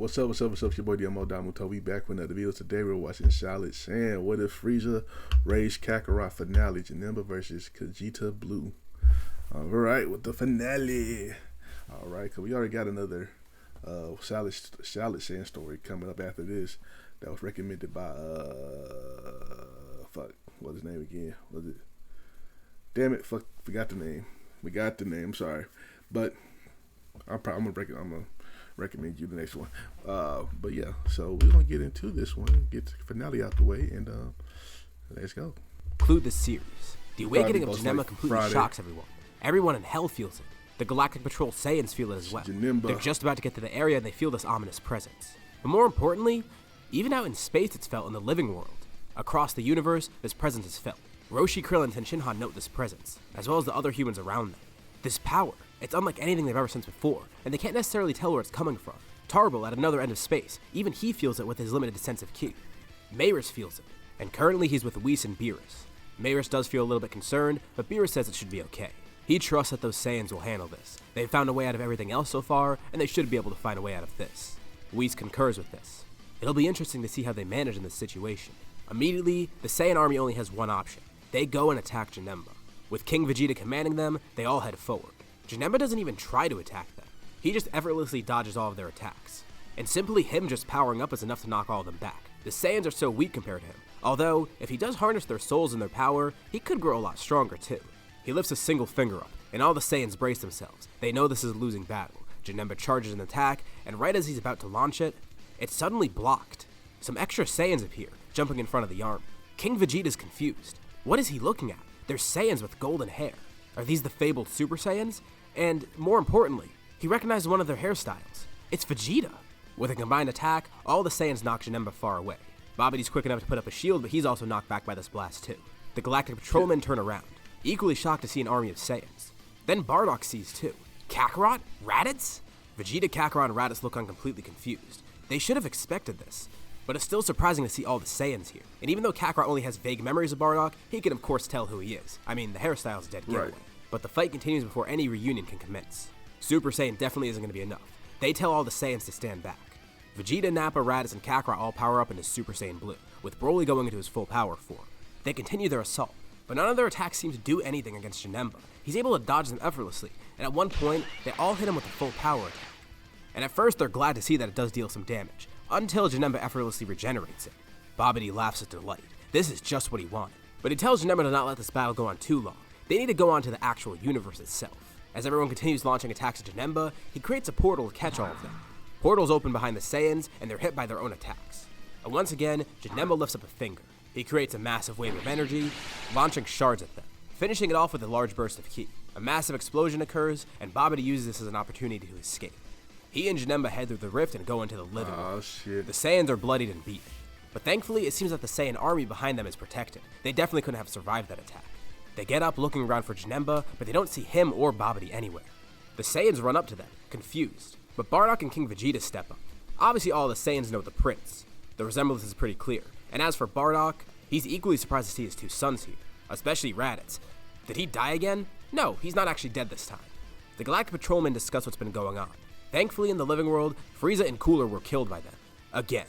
What's up? It's your boy Domuto. We back with another video. Today we're watching Salad Saiyan. What if Frieza raised Kakarot finale? Janemba versus Vegeta Blue. Alright, with the finale. Alright, because we already got another Salad Saiyan story coming up after this that was recommended by, what's his name again? Was it? Damn it, forgot the name. We got the name, sorry. But I'm gonna recommend you the next one. But yeah, so we're gonna get into this one, get the finale out the way, and let's go. Conclude the series. The awakening of Janemba completely shocks everyone. Everyone in Hell feels it. The Galactic Patrol Saiyans feel it as well. They're just about to get to the area and they feel this ominous presence. But more importantly, even out in space it's felt in the living world. Across the universe, this presence is felt. Roshi, Krillin, and Shinhan note this presence, as well as the other humans around them. This power, it's unlike anything they've ever sensed before, and they can't necessarily tell where it's coming from. Tarble, at another end of space, even he feels it with his limited sense of ki. Mayris feels it, and currently he's with Whis and Beerus. Mayris does feel a little bit concerned, but Beerus says it should be okay. He trusts that those Saiyans will handle this. They've found a way out of everything else so far, and they should be able to find a way out of this. Whis concurs with this. It'll be interesting to see how they manage in this situation. Immediately, the Saiyan army only has one option. They go and attack Janemba. With King Vegeta commanding them, they all head forward. Janemba doesn't even try to attack them. He just effortlessly dodges all of their attacks. And simply him just powering up is enough to knock all of them back. The Saiyans are so weak compared to him, although if he does harness their souls and their power, he could grow a lot stronger too. He lifts a single finger up, and all the Saiyans brace themselves. They know this is a losing battle. Janemba charges an attack, and right as he's about to launch it, it's suddenly blocked. Some extra Saiyans appear, jumping in front of the army. King Vegeta's confused. What is he looking at? There's Saiyans with golden hair. Are these the fabled Super Saiyans? And more importantly, he recognized one of their hairstyles. It's Vegeta. With a combined attack, all the Saiyans knock Janemba far away. Babidi's quick enough to put up a shield, but he's also knocked back by this blast too. The Galactic Patrolmen turn around, equally shocked to see an army of Saiyans. Then Bardock sees too. Kakarot? Raditz? Vegeta, Kakarot, and Raditz look on completely confused. They should have expected this. But it's still surprising to see all the Saiyans here. And even though Kakarot only has vague memories of Bardock, he can of course tell who he is. I mean, the hairstyle's dead giveaway. Right. But the fight continues before any reunion can commence. Super Saiyan definitely isn't going to be enough. They tell all the Saiyans to stand back. Vegeta, Nappa, Raditz, and Kakarot all power up into Super Saiyan Blue, with Broly going into his full power form. They continue their assault, but none of their attacks seem to do anything against Janemba. He's able to dodge them effortlessly, and at one point, they all hit him with a full power attack. And at first, they're glad to see that it does deal some damage, until Janemba effortlessly regenerates it. Babidi laughs with delight. This is just what he wanted. But he tells Janemba to not let this battle go on too long. They need to go on to the actual universe itself. As everyone continues launching attacks at Janemba, he creates a portal to catch all of them. Portals open behind the Saiyans, and they're hit by their own attacks. And once again, Janemba lifts up a finger. He creates a massive wave of energy, launching shards at them, finishing it off with a large burst of ki. A massive explosion occurs, and Babidi uses this as an opportunity to escape. He and Janemba head through the rift and go into the living room. Shit. The Saiyans are bloodied and beaten. But thankfully, it seems that the Saiyan army behind them is protected. They definitely couldn't have survived that attack. They get up looking around for Janemba, but they don't see him or Babidi anywhere. The Saiyans run up to them, confused. But Bardock and King Vegeta step up. Obviously all the Saiyans know the prince. The resemblance is pretty clear. And as for Bardock, he's equally surprised to see his two sons here, especially Raditz. Did he die again? No, he's not actually dead this time. The Galactic Patrolmen discuss what's been going on. Thankfully, in the living world, Frieza and Cooler were killed by them. Again.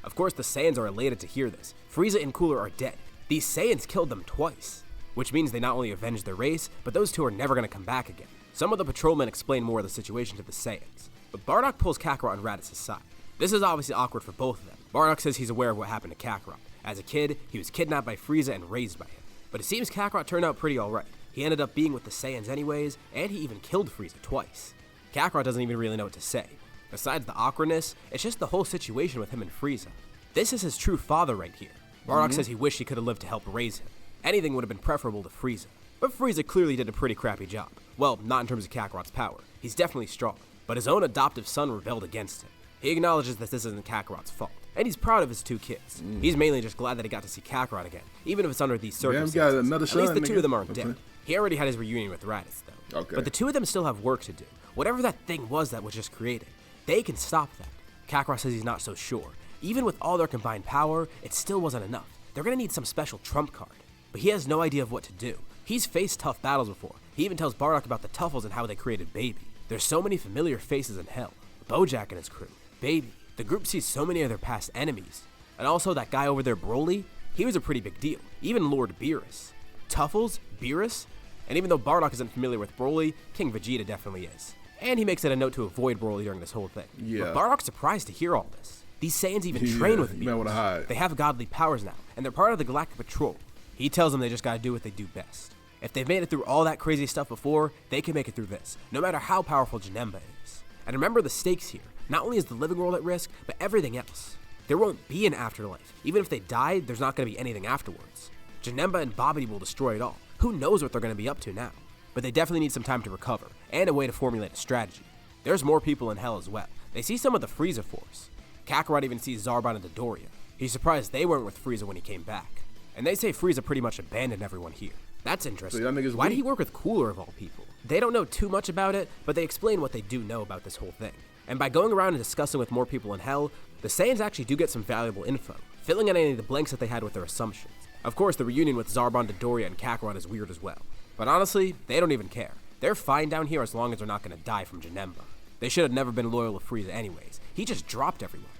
Of course, the Saiyans are elated to hear this. Frieza and Cooler are dead. These Saiyans killed them twice. Which means they not only avenged their race, but those two are never going to come back again. Some of the patrolmen explain more of the situation to the Saiyans. But Bardock pulls Kakarot and Raditz's side. This is obviously awkward for both of them. Bardock says he's aware of what happened to Kakarot. As a kid, he was kidnapped by Frieza and raised by him. But it seems Kakarot turned out pretty alright. He ended up being with the Saiyans anyways, and he even killed Frieza twice. Kakarot doesn't even really know what to say. Besides the awkwardness, it's just the whole situation with him and Frieza. This is his true father right here. Bardock says he wished he could have lived to help raise him. Anything would have been preferable to Frieza. But Frieza clearly did a pretty crappy job. Well, not in terms of Kakarot's power. He's definitely strong. But his own adoptive son rebelled against him. He acknowledges that this isn't Kakarot's fault. And he's proud of his two kids. He's mainly just glad that he got to see Kakarot again, even if it's under these circumstances. Got another son, at least the two of them aren't dead. He already had his reunion with Raditz, though. Okay. But the two of them still have work to do. Whatever that thing was that was just created, they can stop that. Kakarot says he's not so sure. Even with all their combined power, it still wasn't enough. They're gonna need some special trump card. But he has no idea of what to do. He's faced tough battles before. He even tells Bardock about the Tuffles and how they created Baby. There's so many familiar faces in Hell. Bojack and his crew, Baby, The group sees so many of their past enemies. And also that guy over there, Broly, he was a pretty big deal. Even Lord Beerus. Tuffles, Beerus, and even though Bardock isn't familiar with Broly, King Vegeta definitely is. And he makes it a note to avoid Broly during this whole thing. Yeah. But Bardock's surprised to hear all this. These Saiyans even train with Beerus. They have godly powers now, and they're part of the Galactic Patrol. He tells them they just gotta do what they do best. If they've made it through all that crazy stuff before, they can make it through this, no matter how powerful Janemba is. And remember the stakes here. Not only is the living world at risk, but everything else. There won't be an afterlife. Even if they died, there's not gonna be anything afterwards. Janemba and Babidi will destroy it all. Who knows what they're gonna be up to now? But they definitely need some time to recover, and a way to formulate a strategy. There's more people in Hell as well. They see some of the Frieza force. Kakarot even sees Zarbon and Dodoria. He's surprised they weren't with Frieza when he came back. And they say Frieza pretty much abandoned everyone here. That's interesting. So why did he work with Cooler of all people? They don't know too much about it, but they explain what they do know about this whole thing. And by going around and discussing with more people in Hell, the Saiyans actually do get some valuable info, filling in any of the blanks that they had with their assumptions. Of course, the reunion with Zarbon, Dodoria, and Kakarot is weird as well. But honestly, they don't even care. They're fine down here as long as they're not going to die from Janemba. They should have never been loyal to Frieza anyways. He just dropped everyone.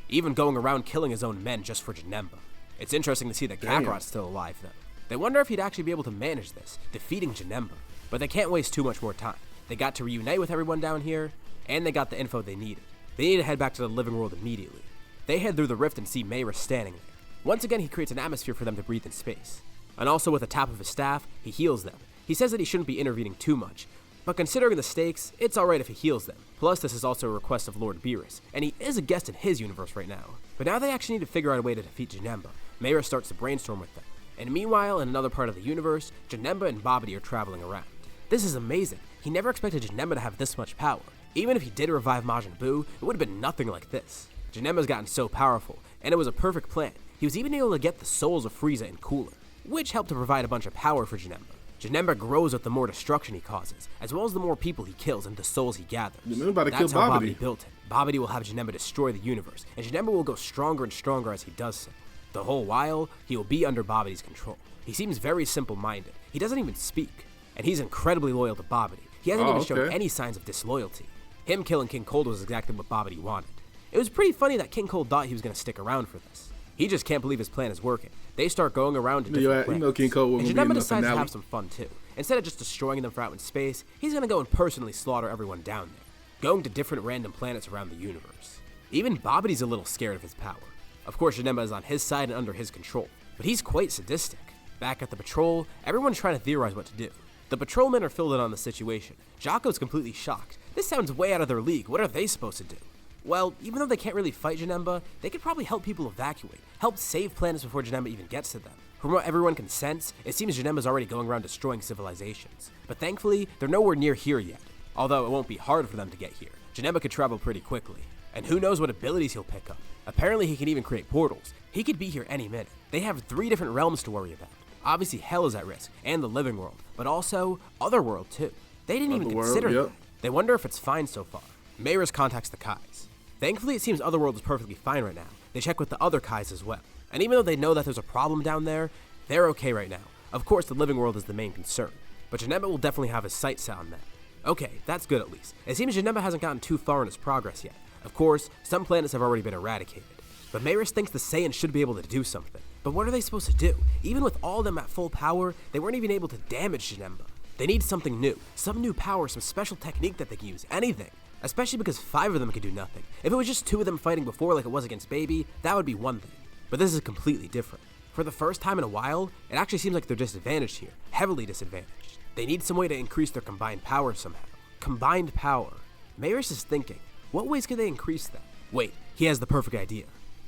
Even going around killing his own men just for Janemba. It's interesting to see that Kakarot's still alive though. They wonder if he'd actually be able to manage this, defeating Janemba. But they can't waste too much more time. They got to reunite with everyone down here, and they got the info they needed. They need to head back to the living world immediately. They head through the rift and see Mayra standing there. Once again, he creates an atmosphere for them to breathe in space. And also with a tap of his staff, he heals them. He says that he shouldn't be intervening too much, but considering the stakes, it's alright if he heals them. Plus, this is also a request of Lord Beerus, and he is a guest in his universe right now. But now they actually need to figure out a way to defeat Janemba. Mayra starts to brainstorm with them. And meanwhile, in another part of the universe, Janemba and Babidi are traveling around. This is amazing. He never expected Janemba to have this much power. Even if he did revive Majin Buu, it would have been nothing like this. Janemba's gotten so powerful, and it was a perfect plan. He was even able to get the souls of Frieza and Cooler, which helped to provide a bunch of power for Janemba. Janemba grows with the more destruction he causes, as well as the more people he kills and the souls he gathers. That's how Babidi built him. Babidi will have Janemba destroy the universe, and Janemba will go stronger and stronger as he does so. The whole while, he will be under Babidi's control. He seems very simple-minded. He doesn't even speak, and he's incredibly loyal to Babidi. He hasn't even shown any signs of disloyalty. Him killing King Cold was exactly what Babidi wanted. It was pretty funny that King Cold thought he was going to stick around for this. He just can't believe his plan is working. They start going around to different planets. King Cold and Janemba decides to have some fun too. Instead of just destroying them for out in space, he's going to go and personally slaughter everyone down there, going to different random planets around the universe. Even Babidi's a little scared of his power. Of course, Janemba is on his side and under his control, but he's quite sadistic. Back at the patrol, everyone's trying to theorize what to do. The patrolmen are filled in on the situation. Jocko's completely shocked. This sounds way out of their league. What are they supposed to do? Well, even though they can't really fight Janemba, they could probably help people evacuate, help save planets before Janemba even gets to them. From what everyone can sense, it seems Janemba's already going around destroying civilizations. But thankfully, they're nowhere near here yet. Although it won't be hard for them to get here. Janemba could travel pretty quickly. And who knows what abilities he'll pick up. Apparently he can even create portals. He could be here any minute. They have 3 different realms to worry about. Obviously Hell is at risk, and the living world, but also Otherworld too. They didn't even consider that. They wonder if it's fine so far. Mayris contacts the Kais. Thankfully it seems Otherworld is perfectly fine right now. They check with the other Kais as well. And even though they know that there's a problem down there, they're okay right now. Of course the living world is the main concern, but Janemba will definitely have his sights set on that. Okay, that's good at least. It seems Janemba hasn't gotten too far in his progress yet. Of course, some planets have already been eradicated. But Mayris thinks the Saiyans should be able to do something. But what are they supposed to do? Even with all of them at full power, they weren't even able to damage Janemba. They need something new. Some new power, some special technique that they can use. Anything. Especially because 5 of them could do nothing. If it was just 2 of them fighting before like it was against Baby, that would be one thing. But this is completely different. For the first time in a while, it actually seems like they're disadvantaged here. Heavily disadvantaged. They need some way to increase their combined power somehow. Combined power. Mayris is thinking, what ways could they increase that? Wait, he has the perfect idea.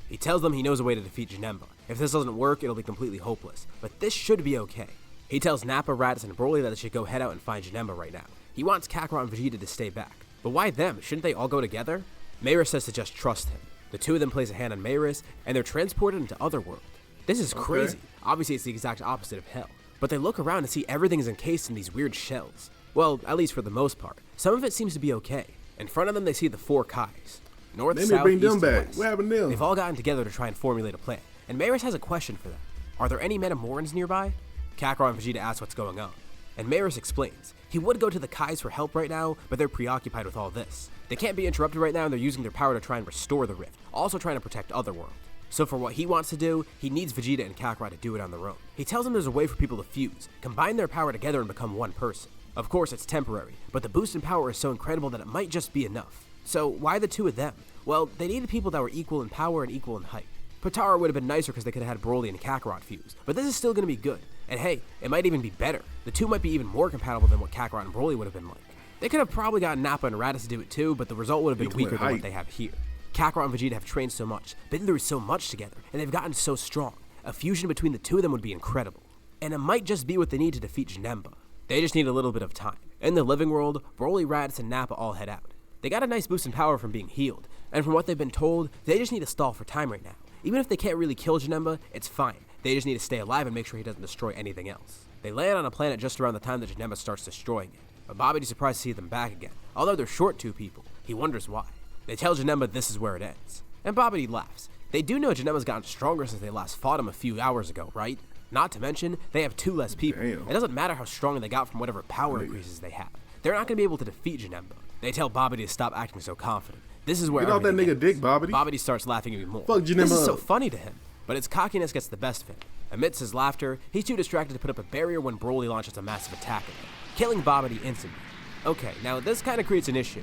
He tells them he knows a way to defeat Janemba. If this doesn't work, it'll be completely hopeless. But this should be okay. He tells Nappa, Raditz, and Broly that they should go head out and find Janemba right now. He wants Kakarot and Vegeta to stay back. But why them? Shouldn't they all go together? Mayris says to just trust him. The 2 of them place a hand on Mayris, and they're transported into Otherworld. This is crazy. Obviously, it's the exact opposite of Hell. But they look around and see everything is encased in these weird shells. Well, at least for the most part. Some of it seems to be okay. In front of them, they see the 4 Kais. North, south, east, and west. What happened to them? They've all gotten together to try and formulate a plan. And Mayris has a question for them. Are there any Metamorans nearby? Kakarot and Vegeta ask what's going on. and Maris explains he would go to the Kais for help right now, but they're preoccupied with all this. They can't be interrupted right now, and they're using their power to try and restore the rift, also trying to protect Otherworld. So for what he wants to do, he needs Vegeta and Kakarot to do it on their own. He tells them there's a way for people to fuse, combine their power together and become one person. Of course, it's temporary, but the boost in power is so incredible that it might just be enough. So why the two of them? Well, they needed people that were equal in power and equal in height. Potara would have been nicer because they could have had Broly and Kakarot fuse, but this is still going to be good. And hey, it might even be better. The two might be even more compatible than what Kakarot and Broly would have been like. They could have probably gotten Nappa and Raditz to do it too, but the result would have been weaker than what they have here. Kakarot and Vegeta have trained so much, been through so much together, and they've gotten so strong. A fusion between the two of them would be incredible. And it might just be what they need to defeat Janemba. They just need a little bit of time. In the living world, Broly, Raditz, and Nappa all head out. They got a nice boost in power from being healed, and from what they've been told, they just need to stall for time right now. Even if they can't really kill Janemba, it's fine. They just need to stay alive and make sure he doesn't destroy anything else. They land on a planet just around the time that Janemba starts destroying it, but Babidi's surprised to see them back again. Although they're short two people, he wonders why. They tell Janemba this is where it ends, and Babidi laughs. They do know Janemba's gotten stronger since they last fought him a few hours ago, right? Not to mention, they have 2 less people. Damn. It doesn't matter how strong they got from whatever power increases they have. They're not going to be able to defeat Janemba. They tell Babidi to stop acting so confident. This is where get off that nigga dick, Babidi. Babidi starts laughing even more. Fuck Janemba. This is so funny to him, but his cockiness gets the best of him. Amidst his laughter, he's too distracted to put up a barrier when Broly launches a massive attack at him, killing Babidi instantly. Okay, now this kind of creates an issue.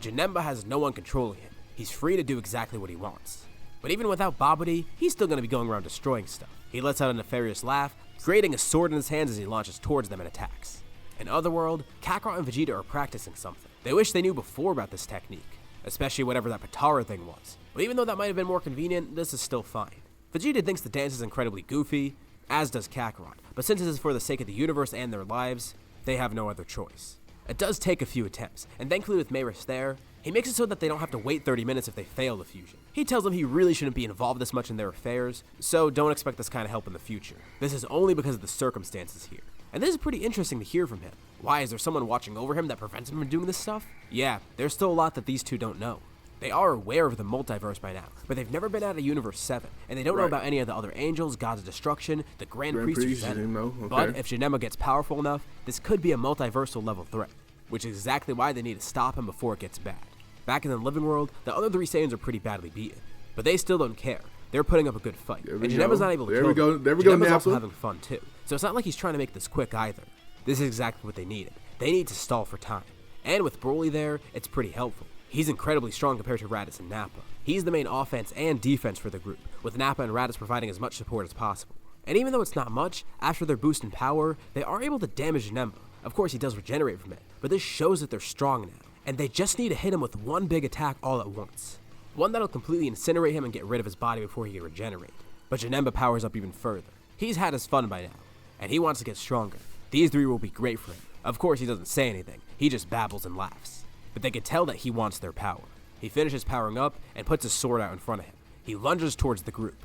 Janemba has no one controlling him. He's free to do exactly what he wants. But even without Babidi, he's still going to be going around destroying stuff. He lets out a nefarious laugh, creating a sword in his hands as he launches towards them and attacks. In Otherworld, Kakarot and Vegeta are practicing something. They wish they knew before about this technique, especially whatever that Potara thing was. But even though that might have been more convenient, this is still fine. Vegeta thinks the dance is incredibly goofy, as does Kakarot, but since this is for the sake of the universe and their lives, they have no other choice. It does take a few attempts, and thankfully with Maris there, he makes it so that they don't have to wait 30 minutes if they fail the fusion. He tells them he really shouldn't be involved this much in their affairs, so don't expect this kind of help in the future. This is only because of the circumstances here. And this is pretty interesting to hear from him. Why, is there someone watching over him that prevents him from doing this stuff? Yeah, there's still a lot that these two don't know. They are aware of the multiverse by now, but they've never been out of Universe 7, and they don't know about any of the other angels, gods of destruction, the Grand Priest, or Zenon. But if Janemba gets powerful enough, this could be a multiversal level threat, which is exactly why they need to stop him before it gets bad. Back in the living world, the other 3 Saiyans are pretty badly beaten, but they still don't care. They're putting up a good fight, and Janemba's not able to kill them. Janemba's also having fun too, so it's not like he's trying to make this quick either. This is exactly what they needed. They need to stall for time. And with Broly there, it's pretty helpful. He's incredibly strong compared to Raditz and Nappa. He's the main offense and defense for the group, with Nappa and Raditz providing as much support as possible. And even though it's not much, after their boost in power, they are able to damage Janemba. Of course, he does regenerate from it, but this shows that they're strong now, and they just need to hit him with one big attack all at once. One that'll completely incinerate him and get rid of his body before he can regenerate. But Janemba powers up even further. He's had his fun by now, and he wants to get stronger. These 3 will be great for him. Of course, he doesn't say anything. He just babbles and laughs. But they can tell that he wants their power. He finishes powering up and puts his sword out in front of him. He lunges towards the group,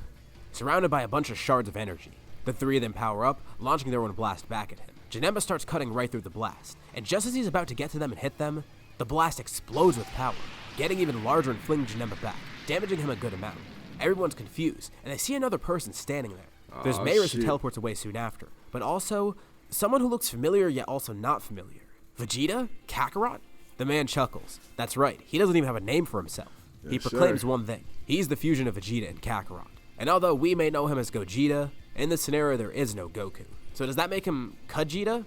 surrounded by a bunch of shards of energy. The 3 of them power up, launching their own blast back at him. Janemba starts cutting right through the blast, and just as he's about to get to them and hit them, the blast explodes with power, getting even larger and flinging Janemba back, damaging him a good amount. Everyone's confused, and they see another person standing there. There's Maris who teleports away soon after, but also someone who looks familiar yet also not familiar. Vegeta? Kakarot? The man chuckles. That's right, he doesn't even have a name for himself. He proclaims one thing. He's the fusion of Vegeta and Kakarot. And although we may know him as Gogeta, in this scenario there is no Goku. So does that make him Kajita?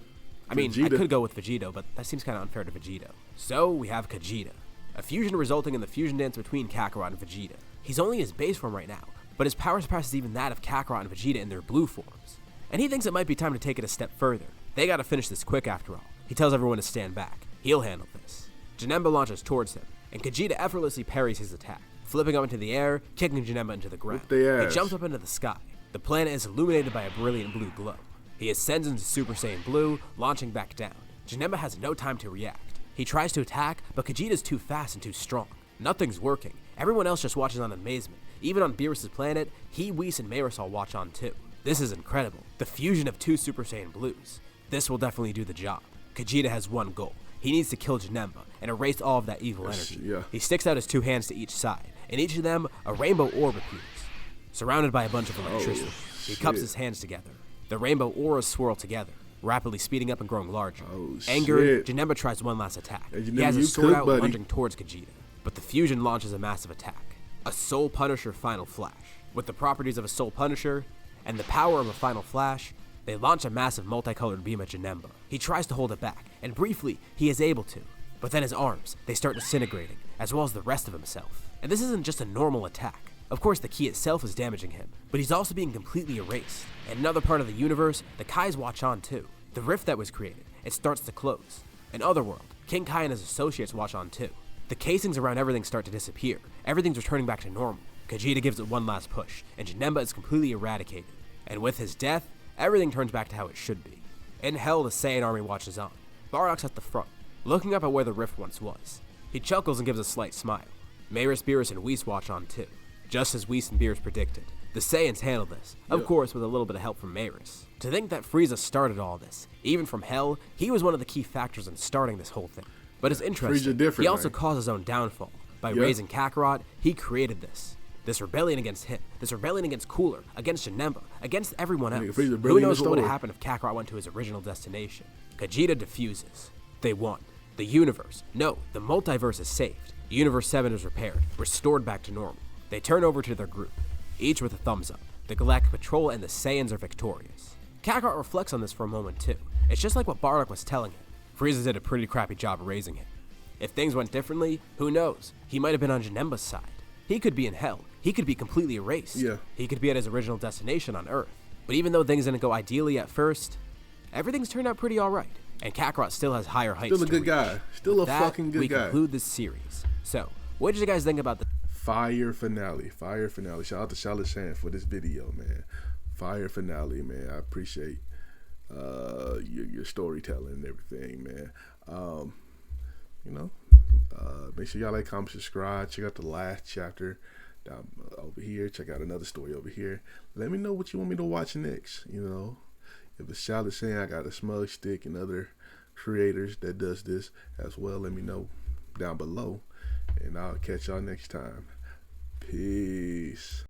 I mean, I could go with Vegito, but that seems kind of unfair to Vegito. So we have Kajita, a fusion resulting in the fusion dance between Kakarot and Vegeta. He's only his base form right now, but his power surpasses even that of Kakarot and Vegeta in their blue forms. And he thinks it might be time to take it a step further. They gotta finish this quick after all. He tells everyone to stand back. He'll handle this. Janemba launches towards him, and Kajita effortlessly parries his attack, flipping up into the air, kicking Janemba into the ground. He jumps up into the sky. The planet is illuminated by a brilliant blue glow. He ascends into Super Saiyan Blue, launching back down. Janemba has no time to react. He tries to attack, but Kajita's too fast and too strong. Nothing's working. Everyone else just watches on amazement. Even on Beerus' planet, he, Whis, and Maris all watch on too. This is incredible. The fusion of 2 Super Saiyan Blues. This will definitely do the job. Kajita has one goal. He needs to kill Janemba and erase all of that evil energy. He sticks out his 2 hands to each side, and each of them, a rainbow orb appears. Surrounded by a bunch of electricity, he cups his hands together. The rainbow auras swirl together, rapidly speeding up and growing larger. Oh, Angered, shit. Janemba tries one last attack. Hey, He has his sword out, buddy. lunging towards Vegeta. But the fusion launches a massive attack. A Soul Punisher Final Flash. With the properties of a Soul Punisher and the power of a Final Flash, they launch a massive multicolored beam at Janemba. He tries to hold it back, and briefly, he is able to. But then his arms, they start disintegrating, as well as the rest of himself. And this isn't just a normal attack. Of course, the ki itself is damaging him, but he's also being completely erased. In another part of the universe, the Kais watch on too. The rift that was created, it starts to close. In Otherworld, King Kai and his associates watch on too. The casings around everything start to disappear. Everything's returning back to normal. Vegeta gives it one last push, and Janemba is completely eradicated. And with his death, everything turns back to how it should be. In Hell, the Saiyan army watches on. Bardock's at the front, looking up at where the rift once was. He chuckles and gives a slight smile. Mayris, Beerus, and Whis watch on too. Just as Whis and Beerus predicted, the Saiyans handle this, of course with a little bit of help from Mayris. To think that Frieza started all this, even from Hell, he was one of the key factors in starting this whole thing. But it's interesting, he also caused his own downfall. By raising Kakarot, he created this. This rebellion against him, this rebellion against Cooler, against Janemba, against everyone else. Who knows what would have happened if Kakarot went to his original destination? Vegeta diffuses. They won. The universe, no, the multiverse is saved. Universe 7 is repaired, restored back to normal. They turn over to their group, each with a thumbs up. The Galactic Patrol and the Saiyans are victorious. Kakarot reflects on this for a moment too. It's just like what Bardock was telling him. Frieza did a pretty crappy job of raising him. If things went differently, who knows? He might have been on Janemba's side. He could be in Hell. He could be completely erased. He could be at his original destination on Earth. But even though things didn't go ideally at first, everything's turned out pretty alright. And Kakarot still has higher heights. Still a good guy. Still a fucking good guy. We conclude this series. So, what did you guys think about the fire finale? Fire finale. Shout out to Salad Saiyan for this video, man. Fire finale, man. I appreciate your storytelling and everything, man. Make sure y'all like, comment, subscribe. Check out the last chapter down over here. Check out another story over here. Let me know what you want me to watch next. If it's Salad Saiyan, I got a Smug Stick and other creators that does this as well. Let me know down below, and I'll catch y'all next time. Peace.